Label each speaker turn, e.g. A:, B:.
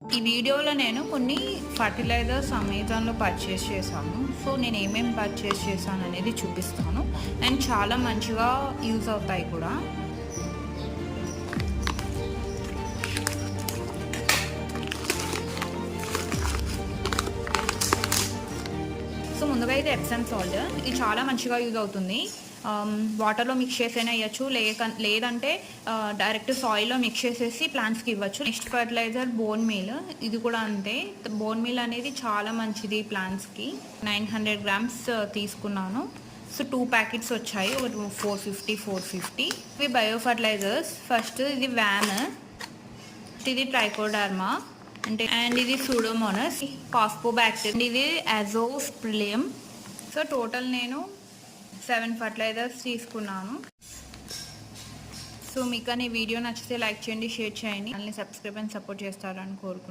A: ఈ వీడియోలో నేను కొన్ని ఫర్టిలైజర్స్ అమెజాన్లో పర్చేస్ చేశాను. సో నేను ఏమేమి పర్చేస్ చేశాను అనేది చూపిస్తాను అండ్ చాలా మంచిగా యూజ్ అవుతాయి కూడా. సో ముందుగా ఇది ఎప్సమ్ సాల్ట్, ఇది చాలా మంచిగా యూజ్ అవుతుంది. వాటర్లో మిక్స్ చేసైనా వేయచ్చు, లేదంటే డైరెక్ట్ సాయిల్లో మిక్స్ చేసేసి ప్లాంట్స్కి ఇవ్వచ్చు. నెక్స్ట్ ఫర్టిలైజర్ బోన్ మీల్, ఇది కూడా అంతే. బోన్ మీల్ అనేది చాలా మంచిది ప్లాంట్స్కి. 900 grams తీసుకున్నాను. సో 2 ప్యాకెట్స్ వచ్చాయి, ఒకటి 450 450. ఇవి బయో ఫర్టిలైజర్స్. ఫస్ట్ ఇది వ్యాన్, ఇది ట్రైకోడర్మా అండ్ ఇది సూడోమోనస్, కాస్పోబ్యాక్టర్, ఇది అజోస్ప్రిలియం. సో టోటల్ నేను 7 ఫర్టిలైజర్స్ తీసుకున్నాను. సో మీకు ఈ వీడియో నచ్చితే లైక్ చేయండి, షేర్ చేయండి, సబ్స్క్రైబ్ అండ్ సపోర్ట్ చేస్తారని కోరుకుంటున్నాను.